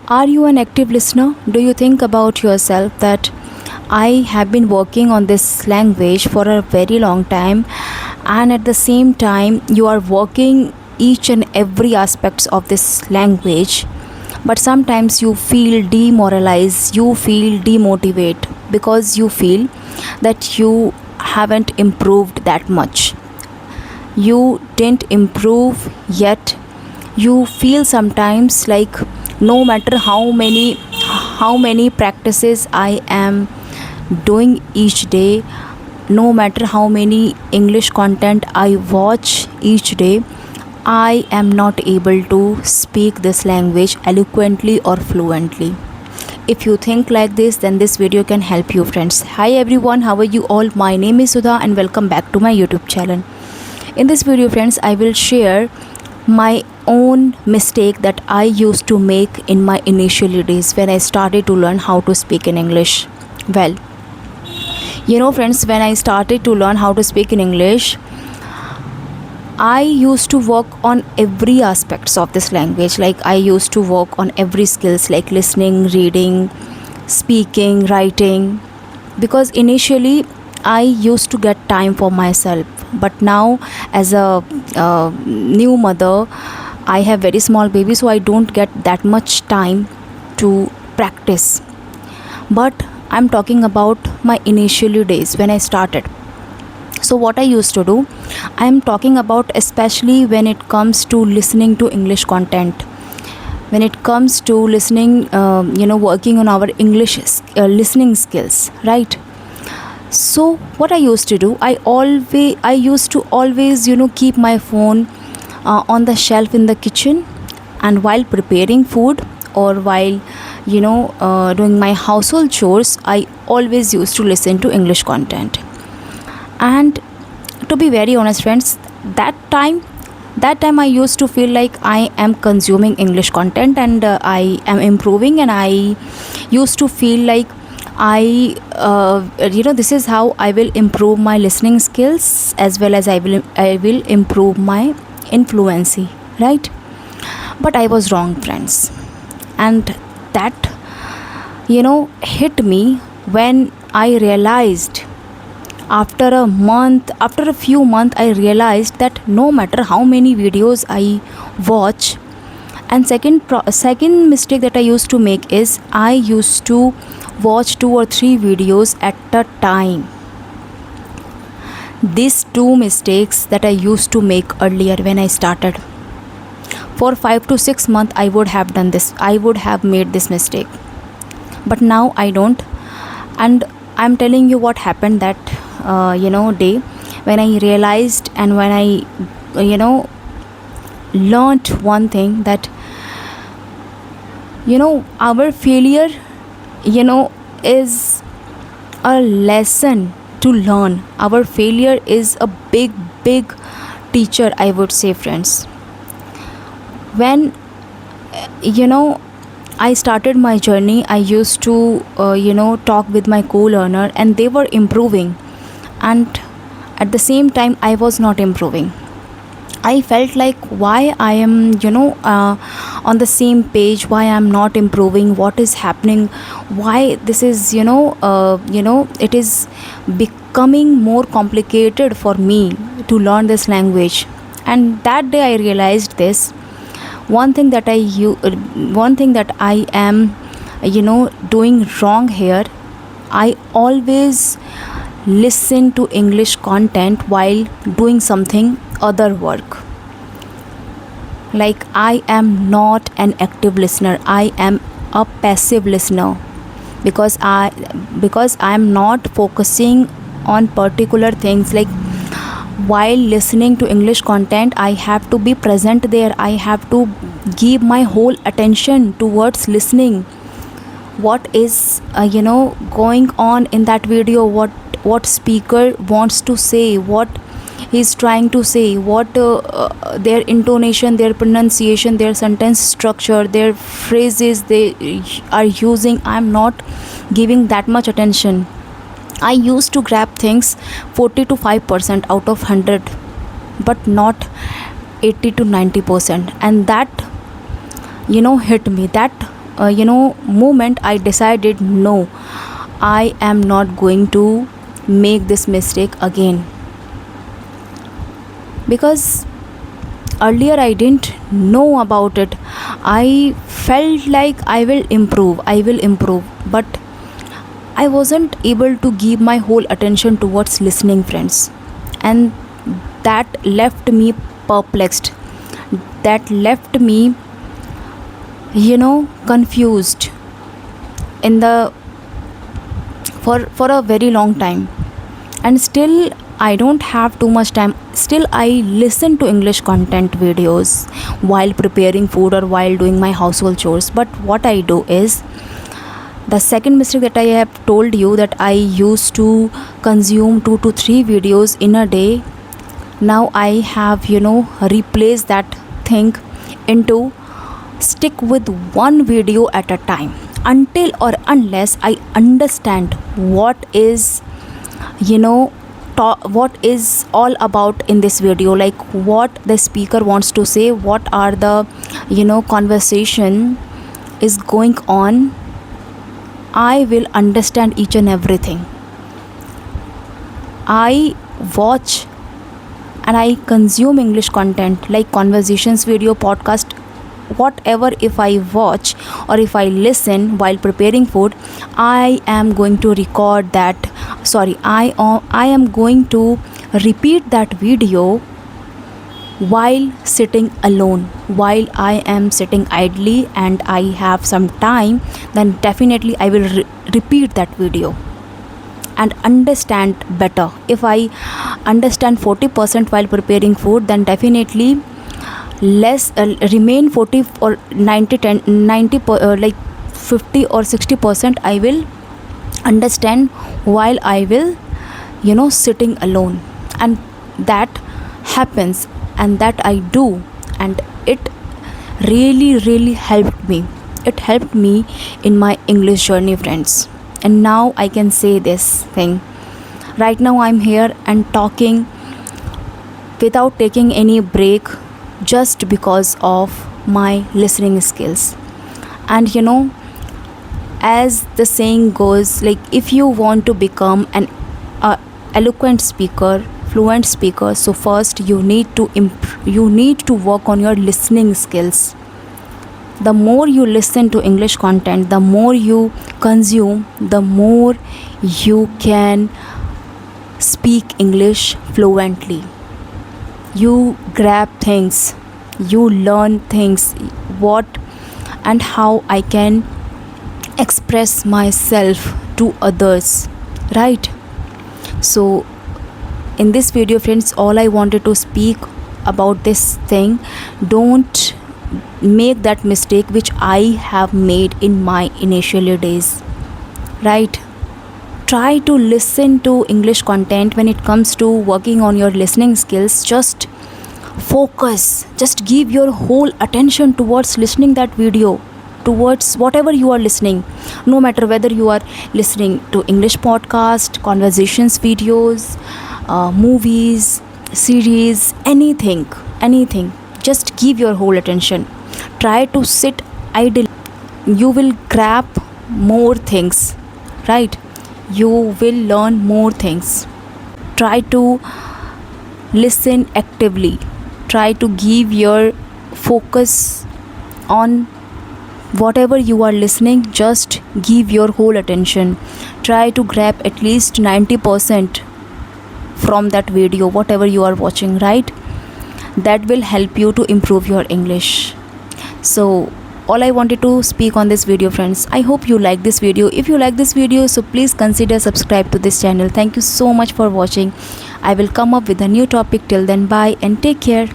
Are you an active listener? Do you think about yourself that I have been working on this language for a very long time, and at the same time you are working each and every aspects of this language, but sometimes you feel demoralized, you feel demotivated because you feel that you haven't improved that much. You didn't improve yet. You feel sometimes like no matter how many practices I am doing each day, no matter how many English content I watch each day, I am not able to speak this language eloquently or fluently. If you think like this, then this video can help you, friends. Hi everyone, how are you all? My name is Sudha and welcome back to my YouTube channel. In this video, friends, I will share my own mistake that I used to make in my initial days when I started to learn how to speak in English. Well, friends, when I started to learn how to speak in English, I used to work on every aspects of this language. Like I used to work on every skills like listening, reading, speaking, writing. Because initially I used to get time for myself, but now as a new mother, I have very small baby, so I don't get that much time to practice. But I'm talking about my initial days when I started. So what I used to do, I'm talking about especially when it comes to listening to English content, when it comes to listening, working on our English listening skills, right? So what I used to do, I used to always keep my phone on the shelf in the kitchen, and while preparing food or while doing my household chores, I always used to listen to English content. And to be very honest, friends, that time I used to feel like I am consuming English content, and I am improving, and I used to feel like this is how I will improve my listening skills, as well as I will improve my influency, right? But I was wrong, friends. And that hit me when I realized, after a few months, I realized that no matter how many videos I watch. And second mistake that I used to make is I used to watch 2 or 3 videos at a time. These two mistakes that I used to make earlier when I started, for 5 to 6 months I would have done this, I would have made this mistake, but now I don't. And I'm telling you what happened that day when I realized, and when I learned one thing, that our failure is a lesson to learn. Our failure is a big teacher, I would say, friends. When I started my journey, I used to talk with my co-learner, and they were improving, and at the same time I was not improving. I felt like, why I am on the same page, why I am not improving, what is happening, why this is it is becoming more complicated for me to learn this language. And that day I realized this, one thing that I am doing wrong here. I always listen to English content while doing something other work. Like I am not an active listener, I am a passive listener, because I am not focusing on particular things. Like while listening to English content, I have to be present there, I have to give my whole attention towards listening what is going on in that video, what speaker wants to say, what he's trying to say, what their intonation, their pronunciation, their sentence structure, their phrases they are using. I'm not giving that much attention. I used to grab things 40 to 5% out of 100, but not 80 to 90%. And that hit me, that moment I decided, no, I am not going to make this mistake again. Because earlier I didn't know about it. I felt like I will improve, but I wasn't able to give my whole attention towards listening, friends. And that left me perplexed. That left me, confused in the for a very long time. And still I don't have too much time. Still I listen to English content videos while preparing food or while doing my household chores. But what I do is, the second mistake that I have told you, that I used to consume 2 to 3 videos in a day. Now I have replaced that thing into stick with one video at a time, until or unless I understand what is what is all about in this video, like what the speaker wants to say, what are the conversation is going on. I will understand each and everything. I watch and I consume English content like conversations video, podcast, whatever. If I watch or if I listen while preparing food, I am going to record that, I am going to repeat that video while sitting alone. While I am sitting idly and I have some time, then definitely I will repeat that video and understand better. If I understand 40% while preparing food, then definitely less remain 40 or 90 10 90 like 50 or 60% I will understand while I will sitting alone. And that happens, and that I do, and it really helped me. It helped me in my English journey, friends. And now I can say this thing. Right now I'm here and talking without taking any break, just because of my listening skills. And as the saying goes, like, if you want to become an eloquent speaker, fluent speaker, so first you need to work on your listening skills. The more you listen to English content, the more you consume, the more you can speak English fluently. You grab things, you learn things, what and how I can express myself to others, right? So in this video, friends, all I wanted to speak about this thing. Don't make that mistake which I have made in my initial days, right? Try to listen to English content. When it comes to working on your listening skills, just focus, just give your whole attention towards listening that video, towards whatever you are listening. No matter whether you are listening to English podcast, conversations videos, movies, series, anything, just give your whole attention. Try to sit idle. You will grab more things, right? You will learn more things. Try to listen actively. Try to give your focus on whatever you are listening. Just give your whole attention. Try to grab at least 90% from that video, whatever you are watching, right? That will help you to improve your English. So all I wanted to speak on this video, friends. I hope you like this video. If you like this video, so please consider subscribe to this channel. Thank you so much for watching. I will come up with a new topic. Till then, bye and take care.